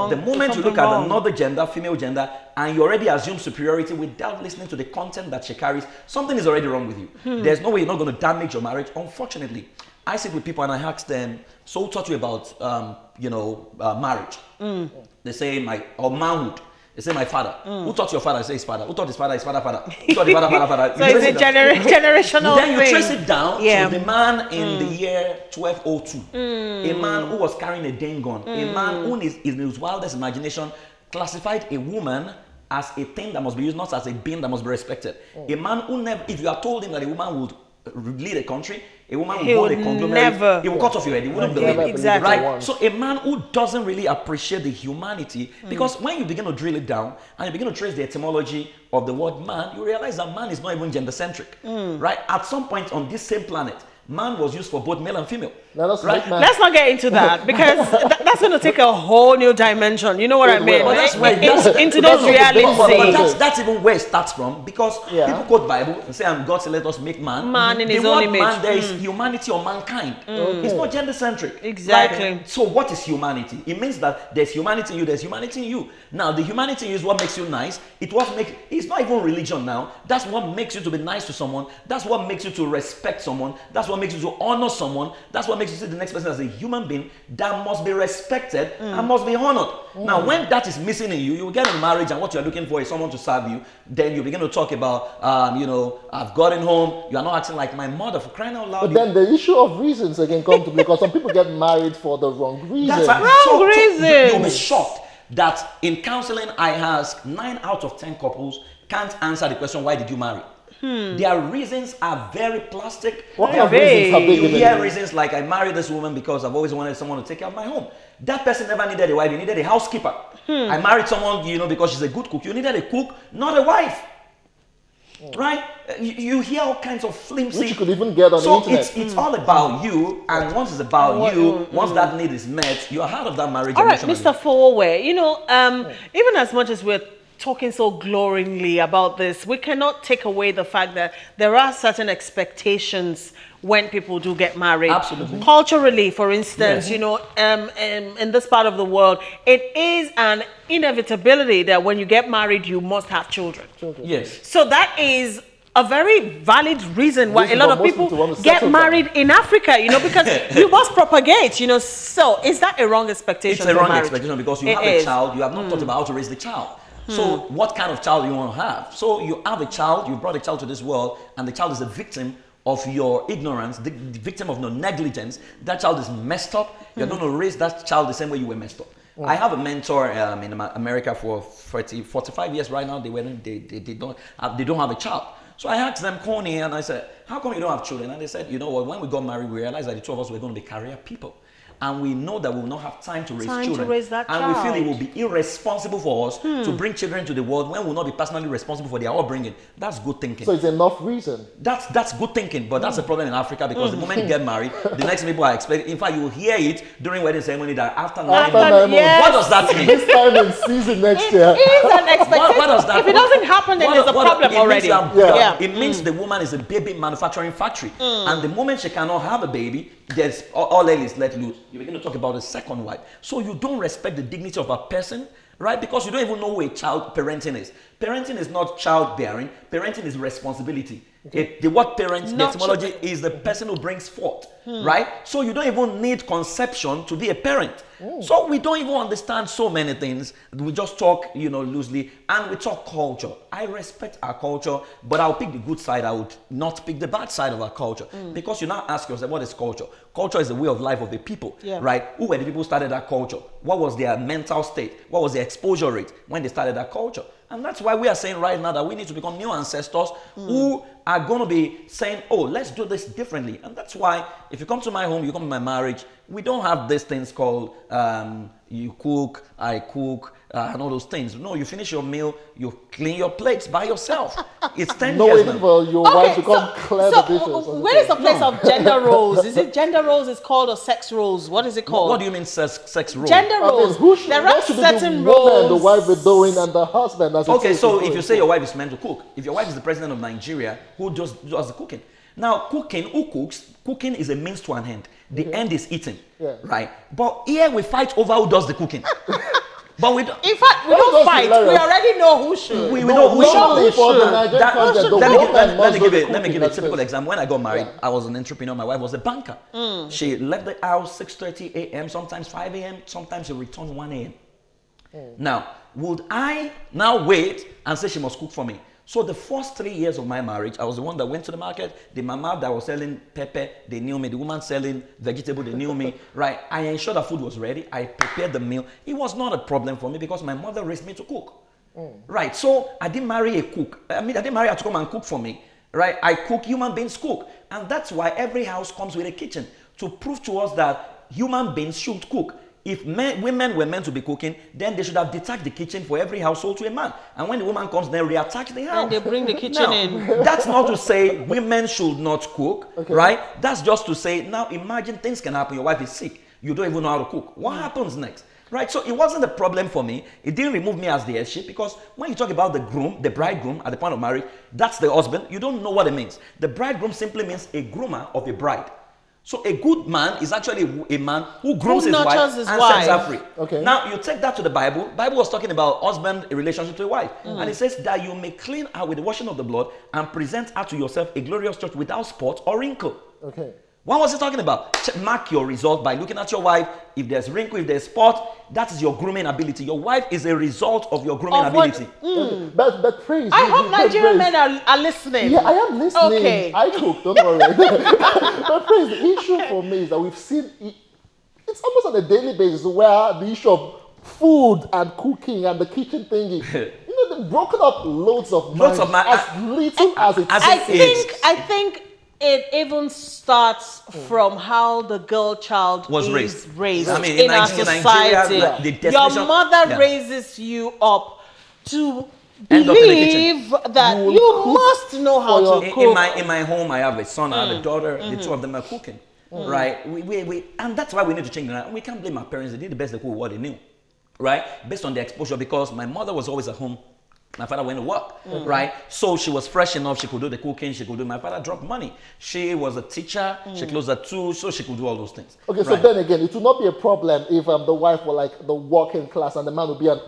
The moment you look at another gender, female gender, and you already assume superiority without listening to the content that she carries, something is already wrong with you. There's no way you're not going to damage your marriage. Unfortunately, I sit with people and I ask them, so who taught you about, marriage? They say manhood. They say my father. Who taught your father? I say his father. Who taught his father? His father. Who taught the father? So it's a generational Then you thing. trace it down to the man in the year 1202. A man who was carrying a dang gun. A man who in his wildest imagination classified a woman as a thing that must be used, not as a being that must be respected. A man who never, if you had told him that a woman would lead a country, a woman would hold a conglomerate, he would cut off your head, he wouldn't believe it. Exactly. Right? So a man who doesn't really appreciate the humanity, because when you begin to drill it down and you begin to trace the etymology of the word man, you realize that man is not even gender-centric. Right? At some point on this same planet, man was used for both male and female. Let's not get into that, because that's going to take a whole new dimension. You know what I mean? But that's where into those realities. But that's even where it starts from, because people quote Bible and say, and God said, let us make man. In his own image. Man, there is humanity or mankind. It's not gender-centric. Exactly. Right? So what is humanity? It means that there's humanity in you, there's humanity in you. Now, the humanity in you is what makes you nice. It's not even religion now. That's what makes you to be nice to someone. That's what makes you to respect someone. That's what makes you to honor someone. That's what makes you see the next person as a human being that must be respected and must be honored. Now, when that is missing in you, you get in marriage and what you're looking for is someone to serve you. Then you begin to talk about, I've gotten home. You are not acting like my mother, for crying out loud. But then the issue of reasons again come to, because some people get married for the wrong reasons. Wrong reasons. You'll be shocked that in counseling, I ask 9 out of 10 couples can't answer the question, why did you marry? Their reasons are very plastic. What kind of reasons have they You given hear you? reasons like, I married this woman because I've always wanted someone to take care of my home. That person never needed a wife, he needed a housekeeper. I married someone, because she's a good cook. You needed a cook, not a wife. Right? You hear all kinds of flimsy. Which you could even get on the internet. So it's all about you, and once it's about you, once that need is met, you're out of that marriage. All right, Mr. Fowowe, even as much as we're talking so glowingly about this, we cannot take away the fact that there are certain expectations when people do get married. Absolutely. Culturally, for instance, in this part of the world, it is an inevitability that when you get married, you must have children. Yes. So that is a very valid reason why a lot of people get married in Africa, because you must propagate, So is that a wrong expectation? It's a wrong expectation because you have a child, you have not thought about how to raise the child. So what kind of child do you want to have? So you have a child, you brought a child to this world, and the child is a victim of your ignorance, the victim of your negligence. That child is messed up. You're going to raise that child the same way you were messed up. I have a mentor in America for 45 years right now. They don't have a child. So I asked them, Connie, and I said, how come you don't have children? And they said, you know what, when we got married, we realized that the two of us were going to be career people. And we know that we will not have time to raise children. To raise that and child. We feel it will be irresponsible for us to bring children to the world when we will not be personally responsible for their upbringing. That's good thinking. So it's enough reason. That's good thinking, but that's a problem in Africa because the moment you get married, the next people are expecting. In fact, you will hear it during wedding ceremony that after 9 months. Yes. What does that mean? This time in season next year. It is an expectation. What does that If it doesn't happen, then there's a problem already. It means the woman is a baby manufacturing factory. And the moment she cannot have a baby, there's all hell is let loose. You begin to talk about a second wife. So you don't respect the dignity of a person, right? Because you don't even know what child parenting is. Parenting is not childbearing. Parenting is responsibility. The word parent, the etymology is the person who brings forth, right? So you don't even need conception to be a parent. So we don't even understand so many things. We just talk, loosely, and we talk culture. I respect our culture, but I'll pick the good side. I would not pick the bad side of our culture. Because you now ask yourself, what is culture? Culture is the way of life of the people, right? Who were the people who started that culture? What was their mental state? What was their exposure rate when they started that culture? And that's why we are saying right now that we need to become new ancestors who are going to be saying, oh, let's do this differently. And that's why if you come to my home, you come to my marriage, we don't have these things called you cook, I cook, and all those things. No, you finish your meal, you clean your plates by yourself. It's 10 years now. For your wife to come clear the dishes. Where is the place of gender roles? Is it gender roles is called or sex roles? What is it called? What do you mean sex role? Gender roles. There are certain roles. The wife is doing and the husband. Okay, so if you say your wife is meant to cook, if your wife is the president of Nigeria, who does the cooking? Now, who cooks? Cooking is a means to an end. The end is eating, right? But here we fight over who does the cooking. But we don't. In fact, we That was don't fight. hilarious. We already know who should. We know who Normally should. for the should. Nigerian context, the Let me give, woman must do the let me cooking give a at typical first. example. When I got married, Yeah. I was an entrepreneur. My wife was a banker. She left the house 6:30 a.m., sometimes 5 a.m., sometimes she returned 1 a.m. Now, would I now wait and say she must cook for me? So the first 3 years of my marriage, I was the one that went to the market. The mama that was selling pepper, they knew me. The woman selling vegetable, they knew me. Right? I ensured that food was ready. I prepared the meal. It was not a problem for me because my mother raised me to cook. Right? So I didn't marry a cook. I didn't marry her to come and cook for me. Right? I cook, human beings cook. And that's why every house comes with a kitchen to prove to us that human beings should cook. If women were meant to be cooking, then they should have detached the kitchen for every household to a man. And when the woman comes, then reattach the house. And they bring the kitchen Now, in. That's not to say women should not cook, Okay. right? That's just to say, now imagine things can happen. Your wife is sick. You don't even know how to cook. What happens next? Right? So it wasn't a problem for me. It didn't remove me as the headship because when you talk about the groom, the bridegroom at the point of marriage, that's the husband. You don't know what it means. The bridegroom simply means a groomer of a bride. So a good man is actually a man who grooms his wife nurtures his and wife. sets her free. Okay. Now you take that to the Bible. Bible was talking about husband in relationship to a wife. And it says that you may clean her with the washing of the blood and present her to yourself a glorious church without spot or wrinkle. Okay. What was he talking about? Mark your result by looking at your wife. If there's wrinkle, if there's spot, that is your grooming ability. Your wife is a result of your grooming Of what- ability. Okay. But praise. I you- hope you- Nigerian praise. men are listening. Yeah, I am listening. Okay. I cook, don't worry. But praise, the issue for me is that we've seen it's almost on a daily basis where the issue of food and cooking and the kitchen thingy, they've broken up loads of Loads of marriages as little as it as I it think it even starts from how the girl child Was is raised. I mean, in our in Nigeria, society. the Your definition- mother yeah. raises you up to End up in the kitchen. believe that You will you cook must know how for to your- cook. In my home, I have a son, I have a daughter. The two of them are cooking, right? And that's why we need to change that. We can't blame our parents. They did the best they could with what they knew, right? Based on the exposure, because my mother was always at home. My father went to work, right? So she was fresh enough. She could do the cooking. She could do. My father dropped money. She was a teacher. She closed at 2, so she could do all those things. Okay, so right? then again, it would not be a problem if the wife were like the working class and the man would be a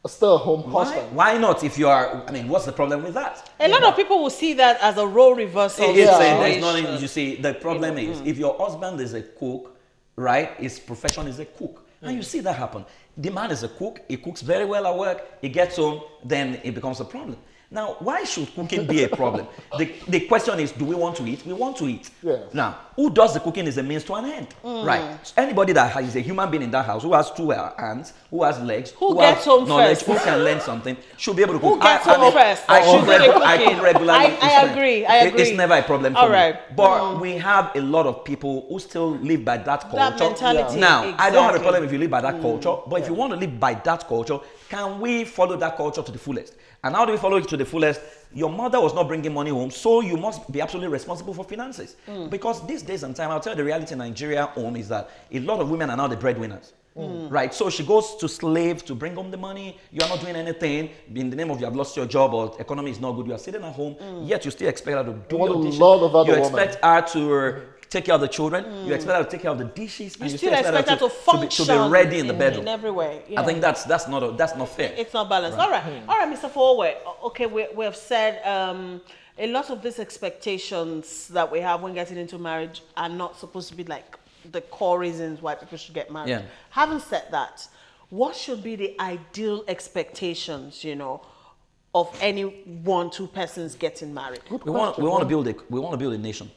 stay-at-home husband. Why not? If you are, what's the problem with that? A lot of people will see that as a role reversal. There's situation. nothing. You see, the problem is if your husband is a cook, right? His profession is a cook, and you see that happen. The man is a cook. He cooks very well at work. He gets home, then it becomes a problem. Now, why should cooking be a problem? The question is, do we want to eat? We want to eat. Yes. Now, who does the cooking is a means to an end, right? So anybody that is a human being in that house, who has 2 hands, who has legs, Who has gets home knowledge, first? who can learn something, should be able to cook. Who gets home first? I Should cook, do the I cooking. cook regularly. I It's fine. agree, I It's agree. never a problem All for right. me. But we have a lot of people who still live by that culture. That mentality. Now, I don't have a Exactly. problem if you live by that culture, but if you want to live by that culture, can we follow that culture to the fullest? And how do we follow it to the fullest? Your mother was not bringing money home, so you must be absolutely responsible for finances. Because these days and time, I'll tell you the reality in Nigeria home is that a lot of women are now the breadwinners. Right? So she goes to slave to bring home the money. You are not doing anything. In the name of you have lost your job or economy is not good. You are sitting at home, yet you still expect her to do want your a dishes. lot of other You women. expect her to take care of the children. You expect her to take care of the dishes. And You still expect her to to function be ready in the bedroom. in every way. Yeah. I think that's not fair. It's not balanced. All right, Mr. Fowowe. Okay, we have said a lot of these expectations that we have when getting into marriage are not supposed to be like the core reasons why people should get married. Yeah. Having said that, what should be the ideal expectations, of any 1-2 persons getting married? We want to build a nation.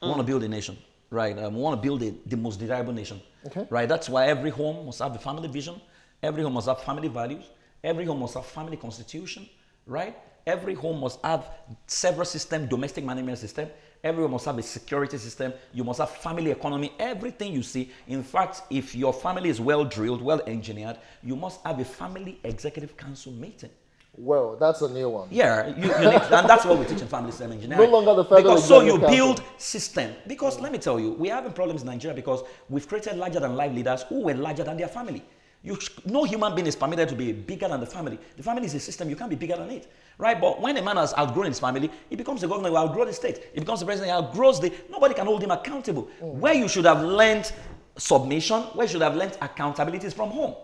We want to build a nation, right? We want to build the most desirable nation, Okay. right? That's why every home must have a family vision. Every home must have family values. Every home must have family constitution, right? Every home must have several system, domestic management system. Every home must have a security system. You must have family economy. Everything you see. In fact, if your family is well drilled, well engineered, you must have a family executive council meeting. Well, that's a new one. Yeah, you need, and that's what we teach in family system engineering. No longer the federal because so you executive build council. system. Because let me tell you, we're having problems in Nigeria because we've created larger than life leaders who were larger than their family. No human being is permitted to be bigger than the family. The family is a system. You can't be bigger than it, right? But when a man has outgrown his family, he becomes the governor. He outgrow the state. He becomes the president. He outgrows nobody can hold him accountable. Where you should have learned submission, where you should have learned accountability is from home.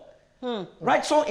Right? So